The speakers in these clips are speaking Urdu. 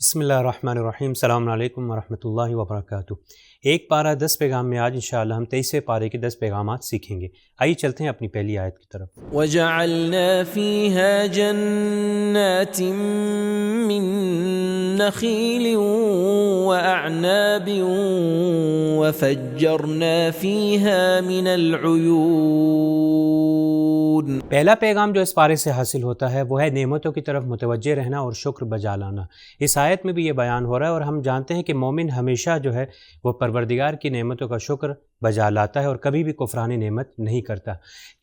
بسم اللہ الرحمن الرحیم، السلام علیکم ورحمۃ اللہ وبرکاتہ۔ ایک پارہ 10 پیغام میں آج انشاءاللہ ہم 23ویں پارے کے 10 پیغامات سیکھیں گے۔ آئیے چلتے ہیں اپنی پہلی آیت کی طرف۔ وَجَعَلْنَا فِيهَا جَنَّاتٍ مِّن نَخِيلٍ وَأَعْنَابٍ وَفَجَّرْنَا فِيهَا مِنَ الْعُيُونِ۔ پہلا پیغام جو اس پارے سے حاصل ہوتا ہے وہ ہے نعمتوں کی طرف متوجہ رہنا اور شکر بجا لانا۔ اس آیت میں بھی یہ بیان ہو رہا ہے، اور ہم جانتے ہیں کہ مومن ہمیشہ جو ہے وہ پروردگار کی نعمتوں کا شکر بجا لاتا ہے اور کبھی بھی کفران نعمت نہیں کرتا۔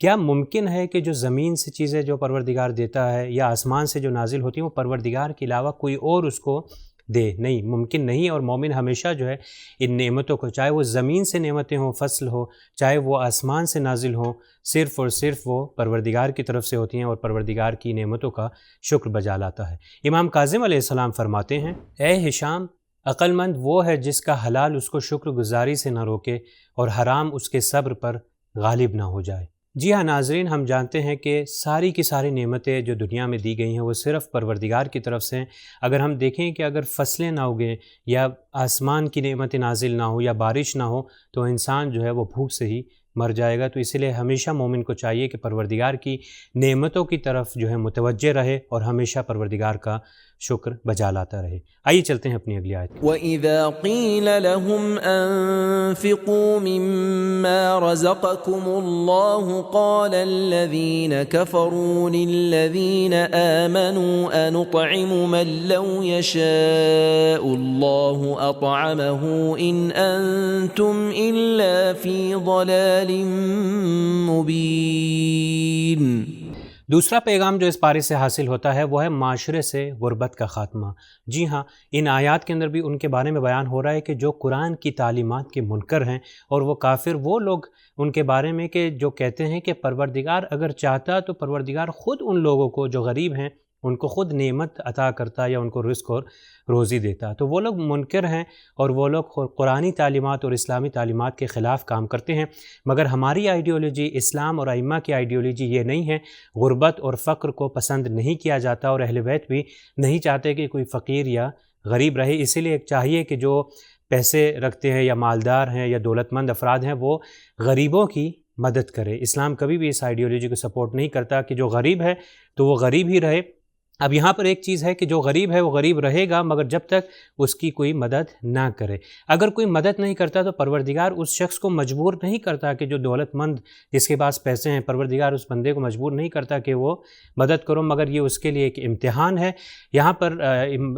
کیا ممکن ہے کہ جو زمین سے چیزیں جو پروردگار دیتا ہے یا آسمان سے جو نازل ہوتی ہیں وہ پروردگار کے علاوہ کوئی اور اس کو دے؟ نہیں، ممکن نہیں۔ اور مومن ہمیشہ جو ہے ان نعمتوں کو، چاہے وہ زمین سے نعمتیں ہوں، فصل ہو، چاہے وہ آسمان سے نازل ہوں، صرف اور صرف وہ پروردگار کی طرف سے ہوتی ہیں اور پروردگار کی نعمتوں کا شکر بجا لاتا ہے۔ امام کاظم علیہ السلام فرماتے ہیں، اے ہشام، عقل مند وہ ہے جس کا حلال اس کو شکر گزاری سے نہ روکے اور حرام اس کے صبر پر غالب نہ ہو جائے۔ جی ہاں ناظرین، ہم جانتے ہیں کہ ساری کی ساری نعمتیں جو دنیا میں دی گئی ہیں وہ صرف پروردگار کی طرف سے ہیں۔ اگر ہم دیکھیں کہ اگر فصلیں نہ اگیں یا آسمان کی نعمتیں نازل نہ ہو یا بارش نہ ہو تو انسان جو ہے وہ بھوک سے ہی مر جائے گا۔ تو اسی لیے ہمیشہ مومن کو چاہیے کہ پروردگار کی نعمتوں کی طرف جو ہے متوجہ رہے اور ہمیشہ پروردگار کا شکر بجا لاتا رہے۔ آئیے چلتے ہیں اپنی اگلی آیت۔ وَإِذَا قِيلَ لَهُمْ أَنفِقُوا مِمَّا رَزَقَكُمُ اللَّهُ قَالَ الَّذِينَ كَفَرُوا لِلَّذِينَ آمَنُوا أَنُطْعِمُ مَن لَّوْ يَشَاءُ اللَّهُ أَطْعَمَهُ إِنْ أَنتُمْ إِلَّا فِي ضَلَالٍ مُّبِينٍ۔ دوسرا پیغام جو اس پارے سے حاصل ہوتا ہے وہ ہے معاشرے سے غربت کا خاتمہ۔ جی ہاں، ان آیات کے اندر بھی ان کے بارے میں بیان ہو رہا ہے کہ جو قرآن کی تعلیمات کے منکر ہیں، اور وہ کافر وہ لوگ ان کے بارے میں کہ جو کہتے ہیں کہ پروردگار اگر چاہتا تو پروردگار خود ان لوگوں کو جو غریب ہیں ان کو خود نعمت عطا کرتا یا ان کو رزق اور روزی دیتا۔ تو وہ لوگ منکر ہیں اور وہ لوگ قرآنی تعلیمات اور اسلامی تعلیمات کے خلاف کام کرتے ہیں۔ مگر ہماری آئیڈیالوجی، اسلام اور ائمہ کی آئیڈیالوجی یہ نہیں ہے۔ غربت اور فقر کو پسند نہیں کیا جاتا اور اہل بیت بھی نہیں چاہتے کہ کوئی فقیر یا غریب رہے۔ اسی لیے چاہیے کہ جو پیسے رکھتے ہیں یا مالدار ہیں یا دولت مند افراد ہیں وہ غریبوں کی مدد کرے۔ اسلام کبھی بھی اس آئیڈیالوجی کو سپورٹ نہیں کرتا کہ جو غریب ہے تو وہ غریب ہی رہے۔ اب یہاں پر ایک چیز ہے کہ جو غریب ہے وہ غریب رہے گا مگر جب تک اس کی کوئی مدد نہ کرے۔ اگر کوئی مدد نہیں کرتا تو پروردگار اس شخص کو مجبور نہیں کرتا کہ جو دولت مند جس کے پاس پیسے ہیں، پروردگار اس بندے کو مجبور نہیں کرتا کہ وہ مدد کرو، مگر یہ اس کے لیے ایک امتحان ہے۔ یہاں پر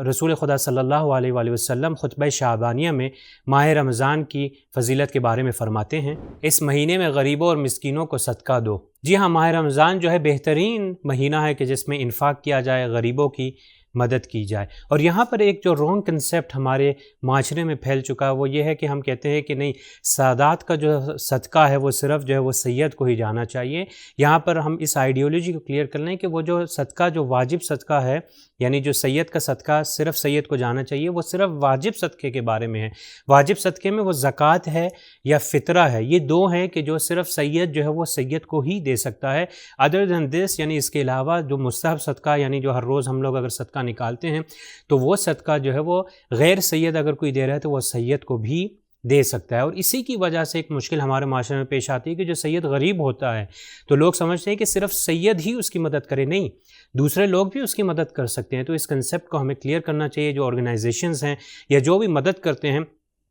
رسول خدا صلی اللہ علیہ وآلہ وسلم خطبہ شعبانیہ میں ماہ رمضان کی فضیلت کے بارے میں فرماتے ہیں، اس مہینے میں غریبوں اور مسکینوں کو صدقہ دو۔ جی ہاں، ماہ رمضان جو ہے بہترین مہینہ ہے کہ جس میں انفاق کیا جائے، غریبوں کی مدد کی جائے۔ اور یہاں پر ایک جو رونگ کنسیپٹ ہمارے معاشرے میں پھیل چکا ہے وہ یہ ہے کہ ہم کہتے ہیں کہ نہیں، سادات کا جو صدقہ ہے وہ صرف جو ہے وہ سید کو ہی جانا چاہیے۔ یہاں پر ہم اس آئیڈیالوجی کو کلیئر کر لیں کہ وہ جو صدقہ جو واجب صدقہ ہے، یعنی جو سید کا صدقہ صرف سید کو جانا چاہیے، وہ صرف واجب صدقے کے بارے میں ہے۔ واجب صدقے میں وہ زکوٰۃ ہے یا فطرہ ہے، یہ دو ہیں کہ جو صرف سید جو ہے وہ سید کو ہی دے سکتا ہے۔ ادر دین دس، یعنی اس کے علاوہ جو مستحب صدقہ، یعنی جو ہر روز ہم لوگ اگر صدقہ نکالتے ہیں تو وہ صدقہ جو ہے وہ غیر سید اگر کوئی دے رہا ہے تو وہ سید کو بھی دے سکتا ہے۔ اور اسی کی وجہ سے ایک مشکل ہمارے معاشرے میں پیش آتی ہے کہ جو سید غریب ہوتا ہے تو لوگ سمجھتے ہیں کہ صرف سید ہی اس کی مدد کرے۔ نہیں، دوسرے لوگ بھی اس کی مدد کر سکتے ہیں۔ تو اس کنسیپٹ کو ہمیں کلیئر کرنا چاہیے۔ جو آرگنائزیشنز ہیں یا جو بھی مدد کرتے ہیں،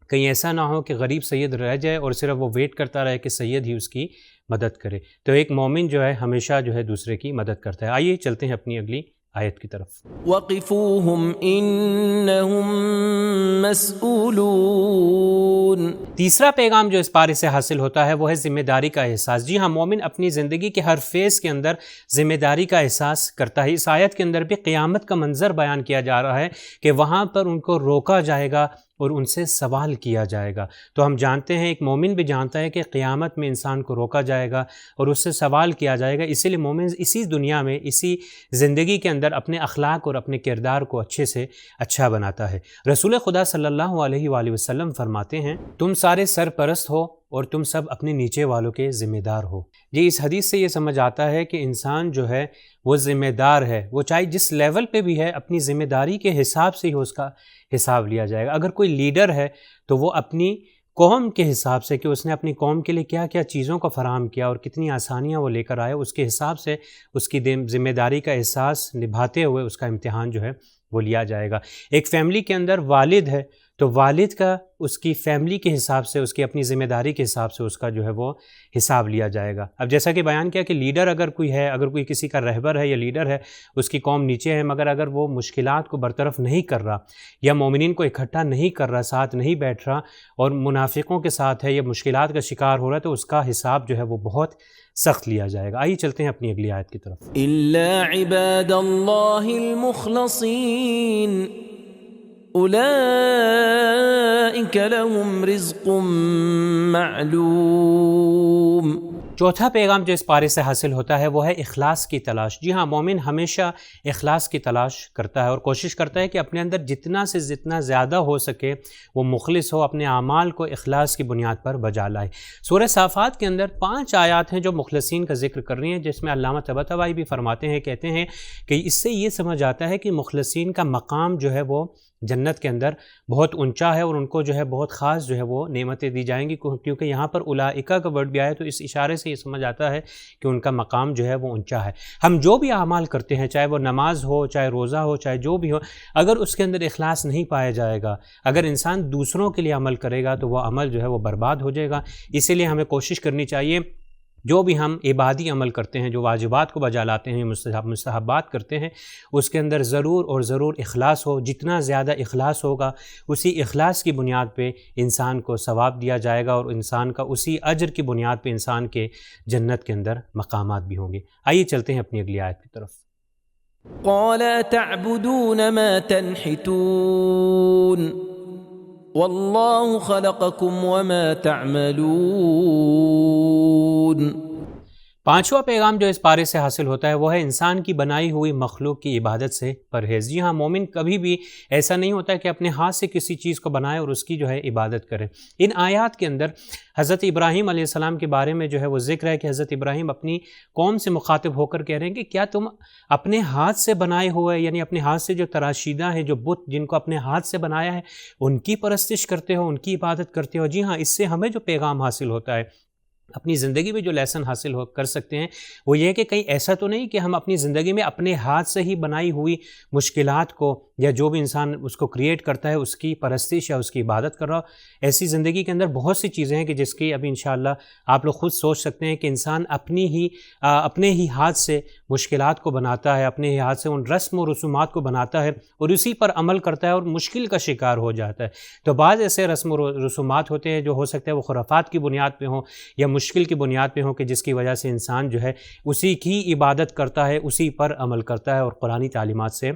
کہیں ایسا نہ ہو کہ غریب سید رہ جائے اور صرف وہ ویٹ کرتا رہے کہ سید ہی اس کی مدد کرے۔ تو ایک مومن جو ہے ہمیشہ جو ہے دوسرے کی مدد کرتا ہے۔ آئیے چلتے ہیں اپنی اگلی آیت کی طرف۔ وَقِفُوهُمْ إِنَّهُمْ مَسْئُولُونَ۔ تیسرا پیغام جو اس پارے سے حاصل ہوتا ہے وہ ہے ذمہ داری کا احساس۔ جی ہاں، مومن اپنی زندگی کے ہر فیز کے اندر ذمہ داری کا احساس کرتا ہے۔ اس آیت کے اندر بھی قیامت کا منظر بیان کیا جا رہا ہے کہ وہاں پر ان کو روکا جائے گا اور ان سے سوال کیا جائے گا۔ تو ہم جانتے ہیں، ایک مومن بھی جانتا ہے کہ قیامت میں انسان کو روکا جائے گا اور اس سے سوال کیا جائے گا۔ اسی لیے مومن اسی دنیا میں، اسی زندگی کے اندر اپنے اخلاق اور اپنے کردار کو اچھے سے اچھا بناتا ہے۔ رسول خدا صلی اللہ علیہ وآلہ وسلم فرماتے ہیں، تم سارے سرپرست ہو اور تم سب اپنے نیچے والوں کے ذمہ دار ہو۔ جی اس حدیث سے یہ سمجھ آتا ہے کہ انسان جو ہے وہ ذمہ دار ہے، وہ چاہے جس لیول پہ بھی ہے اپنی ذمہ داری کے حساب سے ہی اس کا حساب لیا جائے گا۔ اگر کوئی لیڈر ہے تو وہ اپنی قوم کے حساب سے کہ اس نے اپنی قوم کے لیے کیا کیا چیزوں کو فراہم کیا اور کتنی آسانیاں وہ لے کر آئے، اس کے حساب سے اس کی ذمہ داری کا احساس نبھاتے ہوئے اس کا امتحان جو ہے وہ لیا جائے گا۔ ایک فیملی کے اندر والد ہے تو والد کا اس کی فیملی کے حساب سے، اس کی اپنی ذمہ داری کے حساب سے اس کا جو ہے وہ حساب لیا جائے گا۔ اب جیسا کہ بیان کیا کہ لیڈر اگر کوئی ہے، اگر کوئی کسی کا رہبر ہے یا لیڈر ہے، اس کی قوم نیچے ہے، مگر اگر وہ مشکلات کو برطرف نہیں کر رہا یا مومنین کو اکٹھا نہیں کر رہا، ساتھ نہیں بیٹھ رہا اور منافقوں کے ساتھ ہے یا مشکلات کا شکار ہو رہا ہے، تو اس کا حساب جو ہے وہ بہت سخت لیا جائے گا۔ آئیے چلتے ہیں اپنی اگلی آیت کی طرف۔ إلا عباد الله المخلصين أولئك لهم رزق معلوم۔ چوتھا پیغام جو اس پارے سے حاصل ہوتا ہے وہ ہے اخلاص کی تلاش۔ جی ہاں، مومن ہمیشہ اخلاص کی تلاش کرتا ہے اور کوشش کرتا ہے کہ اپنے اندر جتنا سے جتنا زیادہ ہو سکے وہ مخلص ہو، اپنے اعمال کو اخلاص کی بنیاد پر بجا لائے۔ سورہ صافات کے اندر 5 آیات ہیں جو مخلصین کا ذکر کر رہی ہیں، جس میں علامہ طباطبائی بھی فرماتے ہیں، کہتے ہیں کہ اس سے یہ سمجھ آتا ہے کہ مخلصین کا مقام جو ہے وہ جنت کے اندر بہت اونچا ہے اور ان کو جو ہے بہت خاص جو ہے وہ نعمتیں دی جائیں گی، کیونکہ یہاں پر اولئکہ کا ورڈ بھی آیا تو اس اشارے سے یہ سمجھ آتا ہے کہ ان کا مقام جو ہے وہ اونچا ہے۔ ہم جو بھی اعمال کرتے ہیں، چاہے وہ نماز ہو، چاہے روزہ ہو، چاہے جو بھی ہو، اگر اس کے اندر اخلاص نہیں پایا جائے گا، اگر انسان دوسروں کے لیے عمل کرے گا تو وہ عمل جو ہے وہ برباد ہو جائے گا۔ اسی لیے ہمیں کوشش کرنی چاہیے جو بھی ہم عبادی عمل کرتے ہیں، جو واجبات کو بجا لاتے ہیں، مستحبات کرتے ہیں، اس کے اندر ضرور اور ضرور اخلاص ہو۔ جتنا زیادہ اخلاص ہوگا اسی اخلاص کی بنیاد پہ انسان کو ثواب دیا جائے گا اور انسان کا اسی اجر کی بنیاد پہ انسان کے جنت کے اندر مقامات بھی ہوں گے۔ آئیے چلتے ہیں اپنی اگلی آیت کی طرف۔ قال تعبدون ما تنحتون والله خلقكم وما تعملون۔ پانچواں پیغام جو اس پارے سے حاصل ہوتا ہے وہ ہے انسان کی بنائی ہوئی مخلوق کی عبادت سے پرہیز۔ جی ہاں، مومن کبھی بھی ایسا نہیں ہوتا کہ اپنے ہاتھ سے کسی چیز کو بنائے اور اس کی جو ہے عبادت کرے۔ ان آیات کے اندر حضرت ابراہیم علیہ السلام کے بارے میں جو ہے وہ ذکر ہے کہ حضرت ابراہیم اپنی قوم سے مخاطب ہو کر کہہ رہے ہیں کہ کیا تم اپنے ہاتھ سے بنائے ہوئے، یعنی اپنے ہاتھ سے جو تراشیدہ ہیں، جو بت جن کو اپنے ہاتھ سے بنایا ہے، ان کی پرستش کرتے ہو، ان کی عبادت کرتے ہو؟ جی ہاں، اس سے ہمیں جو پیغام حاصل ہوتا ہے، اپنی زندگی میں جو لیسن حاصل کر سکتے ہیں وہ یہ کہ کہیں ایسا تو نہیں کہ ہم اپنی زندگی میں اپنے ہاتھ سے ہی بنائی ہوئی مشکلات کو یا جو بھی انسان اس کو کریٹ کرتا ہے اس کی پرستش یا اس کی عبادت کر رہا ہو۔ ایسی زندگی کے اندر بہت سی چیزیں ہیں کہ جس کی ابھی انشاءاللہ آپ لوگ خود سوچ سکتے ہیں کہ انسان اپنے ہی ہاتھ سے مشکلات کو بناتا ہے، اپنے ہی ہاتھ سے ان رسم و رسومات کو بناتا ہے اور اسی پر عمل کرتا ہے اور مشکل کا شکار ہو جاتا ہے۔ تو بعض ایسے رسم و رسومات ہوتے ہیں جو ہو سکتا ہے وہ خرافات کی بنیاد پہ ہوں یا مشکل کی بنیاد پہ ہوں کہ جس کی وجہ سے انسان جو ہے اسی کی عبادت کرتا ہے، اسی پر عمل کرتا ہے اور قرآنی تعلیمات سے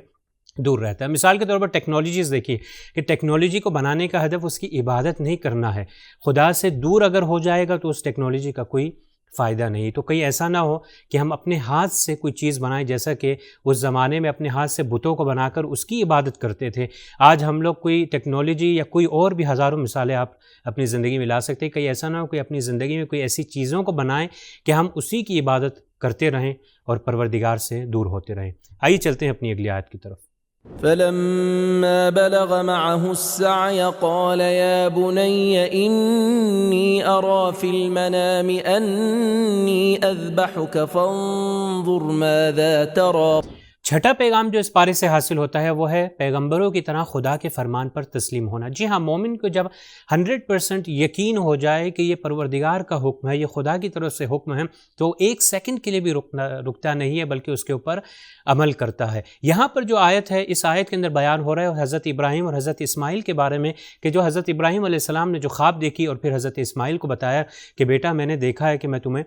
دور رہتا ہے۔ مثال کے طور پر ٹیکنالوجیز دیکھیے کہ ٹیکنالوجی کو بنانے کا ہدف اس کی عبادت نہیں کرنا ہے۔ خدا سے دور اگر ہو جائے گا تو اس ٹیکنالوجی کا کوئی فائدہ نہیں۔ تو کہیں ایسا نہ ہو کہ ہم اپنے ہاتھ سے کوئی چیز بنائیں، جیسا کہ اس زمانے میں اپنے ہاتھ سے بتوں کو بنا کر اس کی عبادت کرتے تھے۔ آج ہم لوگ کوئی ٹیکنالوجی یا کوئی اور بھی ہزاروں مثالیں آپ اپنی زندگی میں لا سکتے ہیں۔ کہیں ایسا نہ ہو کہ اپنی زندگی میں کوئی ایسی چیزوں کو بنائیں کہ ہم اسی کی عبادت کرتے رہیں اور پروردگار سے دور ہوتے رہیں۔ آئیے چلتے ہیں اپنی اگلی آیت کی طرف۔ فلما بلغ معه السعي قال يا بني إني أرى في المنام أني أذبحك فانظر ماذا ترى۔ چھٹا پیغام جو اس پارے سے حاصل ہوتا ہے وہ ہے پیغمبروں کی طرح خدا کے فرمان پر تسلیم ہونا۔ جی ہاں، مومن کو جب 100% یقین ہو جائے کہ یہ پروردگار کا حکم ہے، یہ خدا کی طرف سے حکم ہے، تو ایک سیکنڈ کے لیے بھی رکتا نہیں ہے بلکہ اس کے اوپر عمل کرتا ہے۔ یہاں پر جو آیت ہے، اس آیت کے اندر بیان ہو رہا ہے حضرت ابراہیم اور حضرت اسماعیل کے بارے میں کہ جو حضرت ابراہیم علیہ السلام نے جو خواب دیکھی اور پھر حضرت اسماعیل کو بتایا کہ بیٹا میں نے دیکھا ہے کہ میں تمہیں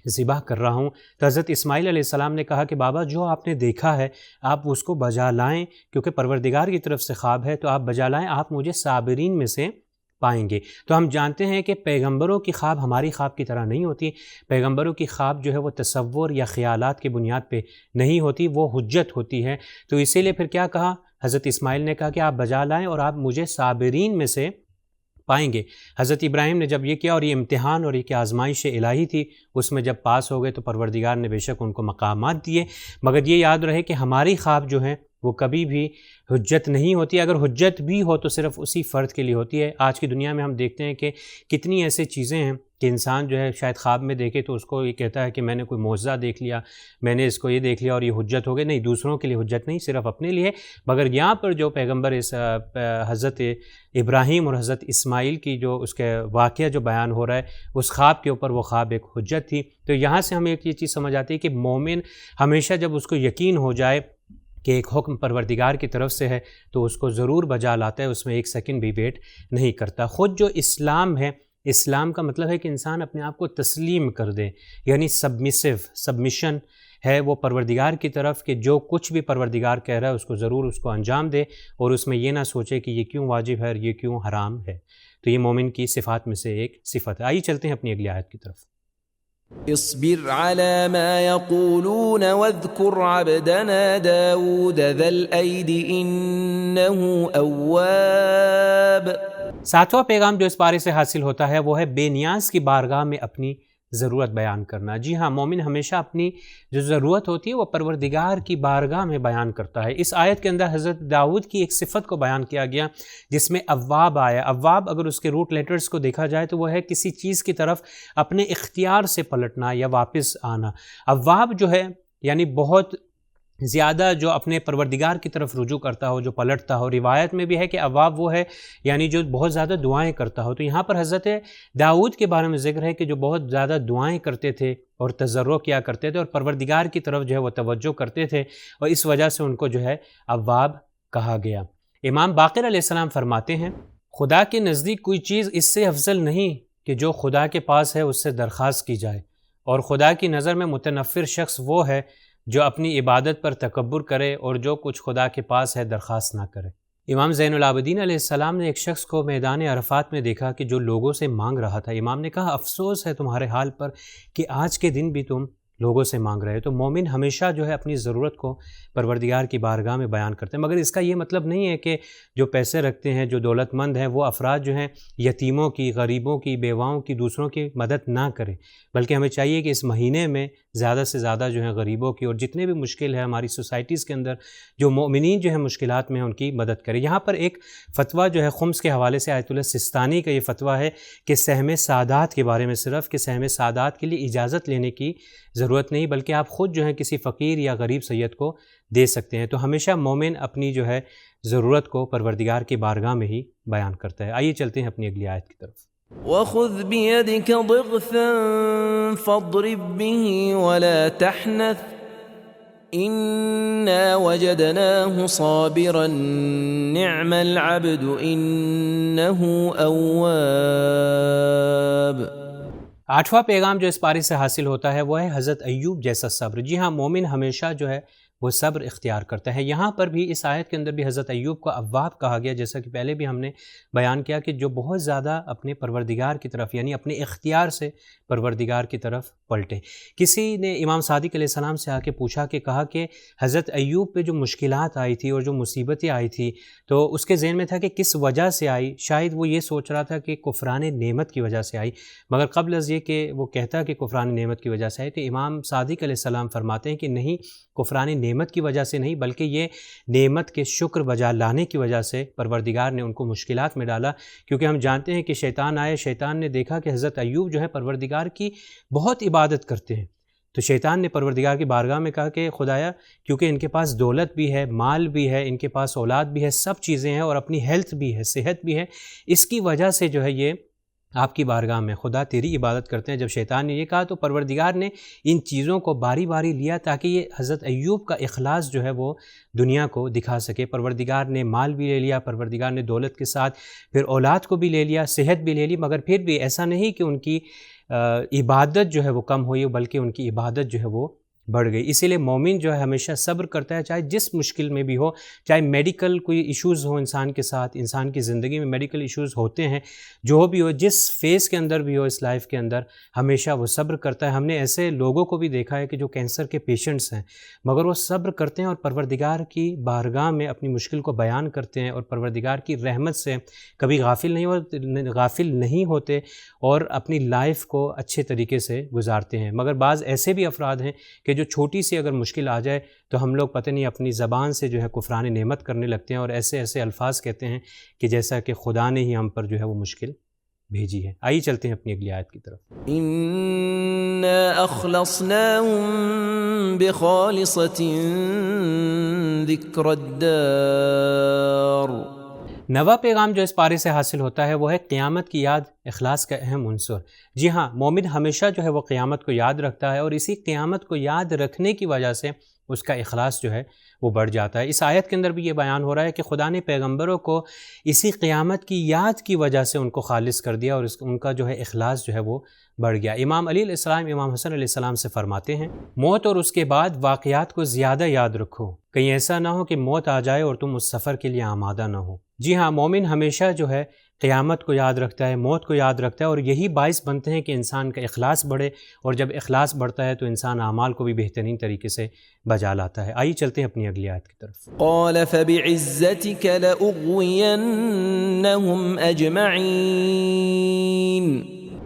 ذبح کر رہا ہوں۔ تو حضرت اسماعیل علیہ السلام نے کہا کہ بابا جو آپ نے دیکھا ہے آپ اس کو بجا لائیں، کیونکہ پروردگار کی طرف سے خواب ہے، تو آپ بجا لائیں، آپ مجھے صابرین میں سے پائیں گے۔ تو ہم جانتے ہیں کہ پیغمبروں کی خواب ہماری خواب کی طرح نہیں ہوتی۔ پیغمبروں کی خواب جو ہے وہ تصور یا خیالات کی بنیاد پہ نہیں ہوتی، وہ حجت ہوتی ہے۔ تو اسی لیے پھر کیا کہا حضرت اسماعیل نے کہا کہ آپ بجا لائیں اور آپ مجھے صابرین میں سے پائیں گے۔ حضرت ابراہیم نے جب یہ کیا اور یہ امتحان اور یہ آزمائش الہی تھی، اس میں جب پاس ہو گئے تو پروردگار نے بے شک ان کو مقامات دیے، مگر یہ یاد رہے کہ ہماری خواب جو ہیں وہ کبھی بھی حجت نہیں ہوتی۔ اگر حجت بھی ہو تو صرف اسی فرد کے لیے ہوتی ہے۔ آج کی دنیا میں ہم دیکھتے ہیں کہ کتنی ایسی چیزیں ہیں کہ انسان جو ہے شاید خواب میں دیکھے تو اس کو یہ کہتا ہے کہ میں نے کوئی معجزہ دیکھ لیا، میں نے اس کو یہ دیکھ لیا اور یہ حجت ہو گئی۔ نہیں، دوسروں کے لیے حجت نہیں، صرف اپنے لیے۔ مگر یہاں پر جو پیغمبر حضرت ابراہیم اور حضرت اسماعیل کی جو اس کے واقعہ جو بیان ہو رہا ہے، اس خواب کے اوپر وہ خواب ایک حجت تھی۔ تو یہاں سے ہمیں ایک یہ چیز سمجھ آتی ہے کہ مومن ہمیشہ جب اس کو یقین ہو جائے کہ ایک حکم پروردگار کی طرف سے ہے تو اس کو ضرور بجا لاتا ہے، اس میں ایک سیکنڈ بھی ویٹ نہیں کرتا۔ خود جو اسلام ہے، اسلام کا مطلب ہے کہ انسان اپنے آپ کو تسلیم کر دے، یعنی سبمیشن ہے وہ پروردگار کی طرف، کہ جو کچھ بھی پروردگار کہہ رہا ہے اس کو ضرور اس کو انجام دے، اور اس میں یہ نہ سوچے کہ یہ کیوں واجب ہے اور یہ کیوں حرام ہے۔ تو یہ مومن کی صفات میں سے ایک صفت ہے۔ آئیے چلتے ہیں اپنی اگلی آیت کی طرف۔ اصبر على ما يقولون واذكر عبدنا داود ذا الأيد إنه أواب۔ ساتواں پیغام جو اس پارے سے حاصل ہوتا ہے وہ ہے بے نیاز کی بارگاہ میں اپنی ضرورت بیان کرنا۔ جی ہاں، مومن ہمیشہ اپنی جو ضرورت ہوتی ہے وہ پروردگار کی بارگاہ میں بیان کرتا ہے۔ اس آیت کے اندر حضرت داؤد کی ایک صفت کو بیان کیا گیا جس میں اواب آیا۔ اواب اگر اس کے روٹ لیٹرز کو دیکھا جائے تو وہ ہے کسی چیز کی طرف اپنے اختیار سے پلٹنا یا واپس آنا۔ اواب جو ہے یعنی بہت زیادہ جو اپنے پروردگار کی طرف رجوع کرتا ہو، جو پلٹتا ہو۔ روایت میں بھی ہے کہ اواب وہ ہے یعنی جو بہت زیادہ دعائیں کرتا ہو۔ تو یہاں پر حضرت داؤد کے بارے میں ذکر ہے کہ جو بہت زیادہ دعائیں کرتے تھے اور تضرع کیا کرتے تھے اور پروردگار کی طرف جو ہے وہ توجہ کرتے تھے، اور اس وجہ سے ان کو جو ہے اواب کہا گیا۔ امام باقر علیہ السلام فرماتے ہیں، خدا کے نزدیک کوئی چیز اس سے افضل نہیں کہ جو خدا کے پاس ہے اس سے درخواست کی جائے، اور خدا کی نظر میں متنفر شخص وہ ہے جو اپنی عبادت پر تکبر کرے اور جو کچھ خدا کے پاس ہے درخواست نہ کرے۔ امام زین العابدین علیہ السلام نے ایک شخص کو میدان عرفات میں دیکھا کہ جو لوگوں سے مانگ رہا تھا۔ امام نے کہا، افسوس ہے تمہارے حال پر کہ آج کے دن بھی تم لوگوں سے مانگ رہے ہو۔ تو مومن ہمیشہ جو ہے اپنی ضرورت کو پروردگار کی بارگاہ میں بیان کرتے ہیں، مگر اس کا یہ مطلب نہیں ہے کہ جو پیسے رکھتے ہیں، جو دولت مند ہیں، وہ افراد جو ہیں یتیموں کی، غریبوں کی، بیواؤں کی، دوسروں کی مدد نہ کریں، بلکہ ہمیں چاہیے کہ اس مہینے میں زیادہ سے زیادہ جو ہے غریبوں کی اور جتنے بھی مشکل ہے ہماری سوسائٹیز کے اندر جو مومنین جو ہیں مشکلات میں ان کی مدد کریں۔ یہاں پر ایک فتویٰ جو ہے خمس کے حوالے سے آیت اللہ سستانی کا یہ فتویٰ ہے کہ سہم سادات کے بارے میں صرف کہ سہم سادات کے لیے اجازت لینے کی ضرورت نہیں، بلکہ آپ خود جو ہے کسی فقیر یا غریب سید کو دے سکتے ہیں۔ تو ہمیشہ مومن اپنی جو ہے ضرورت کو پروردگار کی بارگاہ میں ہی بیان کرتا ہے۔ آئیے چلتے ہیں اپنی اگلی آیت کی طرف۔ وَخُذْ بِيَدِكَ ضِغْثًا فَاضْرِبْ بِهِ وَلَا تَحْنَثْ إِنَّا وَجَدْنَاهُ صَابِرًا نِعْمَ الْعَبْدُ إِنَّهُ أَوَّابٌ۔ آٹھواں پیغام جو اس پارے سے حاصل ہوتا ہے وہ ہے حضرت ایوب جیسا صبر۔ جی ہاں، مومن ہمیشہ جو ہے وہ صبر اختیار کرتا ہے۔ یہاں پر بھی اس آیت کے اندر بھی حضرت ایوب کو اواب کہا گیا، جیسا کہ پہلے بھی ہم نے بیان کیا کہ جو بہت زیادہ اپنے پروردگار کی طرف یعنی اپنے اختیار سے پروردگار کی طرف پلٹے۔ کسی نے امام صادق علیہ السلام سے آ کے پوچھا کہ کہا کہ حضرت ایوب پہ جو مشکلات آئی تھی اور جو مصیبتیں آئی تھی تو اس کے ذہن میں تھا کہ کس وجہ سے آئی۔ شاید وہ یہ سوچ رہا تھا کہ کفران نعمت کی وجہ سے آئی، مگر قبل از یہ کہ وہ کہتا کہ کفران نعمت کی وجہ سے آئی تو امام صادق علیہ السلام فرماتے ہیں کہ نہیں، کفران نعمت کی وجہ سے نہیں، بلکہ یہ نعمت کے شکر بجا لانے کی وجہ سے پروردگار نے ان کو مشکلات میں ڈالا۔ کیونکہ ہم جانتے ہیں کہ شیطان آئے، شیطان نے دیکھا کہ حضرت ایوب جو ہے پروردگار کی بہت عبادت کرتے ہیں، تو شیطان نے پروردگار کی بارگاہ میں کہا کہ خدایا کیونکہ ان کے پاس دولت بھی ہے، مال بھی ہے، ان کے پاس اولاد بھی ہے، سب چیزیں ہیں اور اپنی ہیلتھ بھی ہے، صحت بھی ہے، اس کی وجہ سے جو ہے یہ آپ کی بارگاہ میں خدا تیری عبادت کرتے ہیں۔ جب شیطان نے یہ کہا تو پروردگار نے ان چیزوں کو باری باری لیا تاکہ یہ حضرت ایوب کا اخلاص جو ہے وہ دنیا کو دکھا سکے۔ پروردگار نے مال بھی لے لیا، پروردگار نے دولت کے ساتھ پھر اولاد کو بھی لے لیا، صحت بھی لے لی، مگر پھر بھی ایسا نہیں کہ ان کی عبادت جو ہے وہ کم ہوئی، بلکہ ان کی عبادت جو ہے وہ بڑھ گئی۔ اسی لیے مومن جو ہے ہمیشہ صبر کرتا ہے، چاہے جس مشکل میں بھی ہو، چاہے میڈیکل کوئی ایشوز ہو انسان کے ساتھ، انسان کی زندگی میں میڈیکل ایشوز ہوتے ہیں، جو بھی ہو، جس فیز کے اندر بھی ہو اس لائف کے اندر، ہمیشہ وہ صبر کرتا ہے۔ ہم نے ایسے لوگوں کو بھی دیکھا ہے کہ جو کینسر کے پیشنٹس ہیں، مگر وہ صبر کرتے ہیں اور پروردگار کی بارگاہ میں اپنی مشکل کو بیان کرتے ہیں، اور پروردگار کی رحمت سے کبھی غافل نہیں ہوتے اور اپنی لائف کو اچھے طریقے سے گزارتے ہیں۔ مگر بعض ایسے بھی افراد ہیں کہ جو چھوٹی سی اگر مشکل آ جائے تو ہم لوگ پتہ نہیں اپنی زبان سے جو ہے کفران نعمت کرنے لگتے ہیں، اور ایسے ایسے الفاظ کہتے ہیں کہ جیسا کہ خدا نے ہی ہم پر جو ہے وہ مشکل بھیجی ہے۔ آئیے چلتے ہیں اپنی اگلی آیت کی طرف۔ إنا أخلصناهم بخالصة ذكر الدار۔ نواں پیغام جو اس پارے سے حاصل ہوتا ہے وہ ہے قیامت کی یاد اخلاص کا اہم عنصر۔ جی ہاں، مومن ہمیشہ جو ہے وہ قیامت کو یاد رکھتا ہے، اور اسی قیامت کو یاد رکھنے کی وجہ سے اس کا اخلاص جو ہے وہ بڑھ جاتا ہے۔ اس آیت کے اندر بھی یہ بیان ہو رہا ہے کہ خدا نے پیغمبروں کو اسی قیامت کی یاد کی وجہ سے ان کو خالص کر دیا، اور ان کا جو ہے اخلاص جو ہے وہ بڑھ گیا۔ امام علی علیہ السلام امام حسن علیہ السلام سے فرماتے ہیں، موت اور اس کے بعد واقعات کو زیادہ یاد رکھو، کہیں ایسا نہ ہو کہ موت آ جائے اور تم اس سفر کے لیے آمادہ نہ ہو۔ جی ہاں، مومن ہمیشہ جو ہے قیامت کو یاد رکھتا ہے، موت کو یاد رکھتا ہے، اور یہی باعث بنتے ہیں کہ انسان کا اخلاص بڑھے، اور جب اخلاص بڑھتا ہے تو انسان اعمال کو بھی بہترین طریقے سے بجا لاتا ہے۔ آئیے چلتے ہیں اپنی اگلی آیت کی طرف۔ قال فبعزتك لأغوينهم أجمعين۔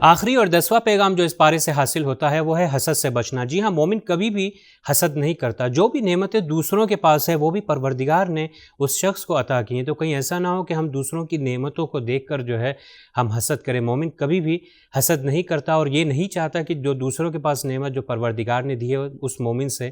آخری اور 10واں پیغام جو اس پارے سے حاصل ہوتا ہے وہ ہے حسد سے بچنا۔ جی ہاں، مومن کبھی بھی حسد نہیں کرتا۔ جو بھی نعمتیں دوسروں کے پاس ہے وہ بھی پروردگار نے اس شخص کو عطا کی ہیں، تو کہیں ایسا نہ ہو کہ ہم دوسروں کی نعمتوں کو دیکھ کر جو ہے ہم حسد کریں۔ مومن کبھی بھی حسد نہیں کرتا، اور یہ نہیں چاہتا کہ جو دوسروں کے پاس نعمت جو پروردگار نے دی ہے اس مومن سے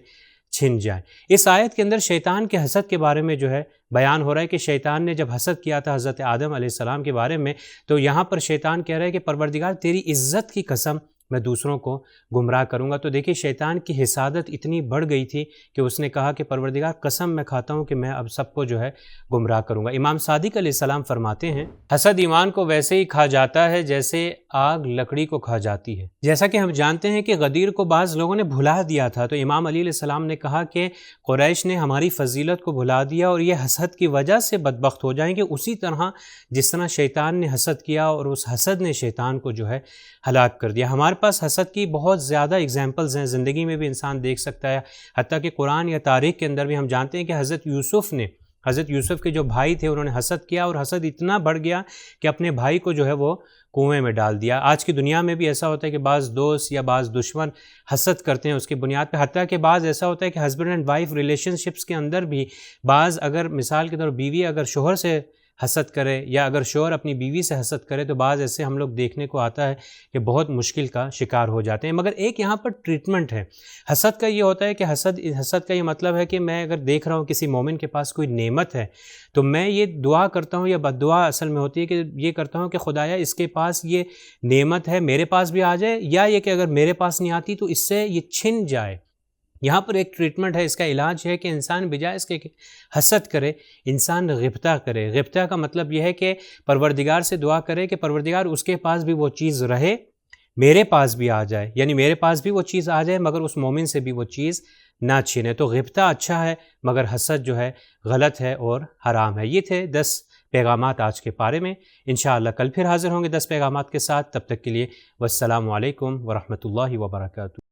چھن جائے۔ اس آیت کے اندر شیطان کے حسد کے بارے میں جو ہے بیان ہو رہا ہے کہ شیطان نے جب حسد کیا تھا حضرت آدم علیہ السلام کے بارے میں، تو یہاں پر شیطان کہہ رہا ہے کہ پروردگار تیری عزت کی قسم میں دوسروں کو گمراہ کروں گا۔ تو دیکھیے شیطان کی حسادت اتنی بڑھ گئی تھی کہ اس نے کہا کہ پروردگار قسم میں کھاتا ہوں کہ میں اب سب کو جو ہے گمراہ کروں گا۔ امام صادق علیہ السلام فرماتے ہیں، حسد ایمان کو ویسے ہی کھا جاتا ہے جیسے آگ لکڑی کو کھا جاتی ہے۔ جیسا کہ ہم جانتے ہیں کہ غدیر کو بعض لوگوں نے بھلا دیا تھا، تو امام علی علیہ السلام نے کہا کہ قریش نے ہماری فضیلت کو بھلا دیا اور یہ حسد کی وجہ سے بدبخت ہو جائیں گے، اسی طرح جس طرح شیطان نے حسد کیا اور اس حسد نے شیطان کو جو ہے ہلاک کر دیا۔ ہمارے پاس حسد کی بہت زیادہ اگزامپلز ہیں، زندگی میں بھی انسان دیکھ سکتا ہے، حتیٰ کہ قرآن یا تاریخ کے اندر بھی ہم جانتے ہیں کہ حضرت یوسف کے جو بھائی تھے انہوں نے حسد کیا، اور حسد اتنا بڑھ گیا کہ اپنے بھائی کو جو ہے وہ کنویں میں ڈال دیا۔ آج کی دنیا میں بھی ایسا ہوتا ہے کہ بعض دوست یا بعض دشمن حسد کرتے ہیں اس کی بنیاد پہ، حتیٰ کہ بعض ایسا ہوتا ہے کہ husband and wife relation ships کے اندر بھی بعض اگر مثال کے طور پر بیوی اگر شوہر سے حسد کرے یا اگر شوہر اپنی بیوی سے حسد کرے تو بعض ایسے ہم لوگ دیکھنے کو آتا ہے کہ بہت مشکل کا شکار ہو جاتے ہیں۔ مگر ایک یہاں پر ٹریٹمنٹ ہے حسد کا، یہ ہوتا ہے کہ حسد کا یہ مطلب ہے کہ میں اگر دیکھ رہا ہوں کسی مومن کے پاس کوئی نعمت ہے تو میں یہ دعا کرتا ہوں، یا بد دعا اصل میں ہوتی ہے کہ یہ کرتا ہوں کہ خدایا اس کے پاس یہ نعمت ہے میرے پاس بھی آ جائے، یا یہ کہ اگر میرے پاس نہیں آتی تو اس سے یہ چھن جائے۔ یہاں پر ایک ٹریٹمنٹ ہے، اس کا علاج ہے کہ انسان بجائے اس کے حسد کرے انسان غبطہ کرے۔ غبطہ کا مطلب یہ ہے کہ پروردگار سے دعا کرے کہ پروردگار اس کے پاس بھی وہ چیز رہے، میرے پاس بھی آ جائے، یعنی میرے پاس بھی وہ چیز آ جائے مگر اس مومن سے بھی وہ چیز نہ چھینے۔ تو غبطہ اچھا ہے مگر حسد جو ہے غلط ہے اور حرام ہے۔ یہ تھے 10 پیغامات آج کے پارے میں۔ انشاءاللہ کل پھر حاضر ہوں گے 10 پیغامات کے ساتھ، تب تک کے لیے والسلام علیکم ورحمۃ اللہ وبرکاتہ۔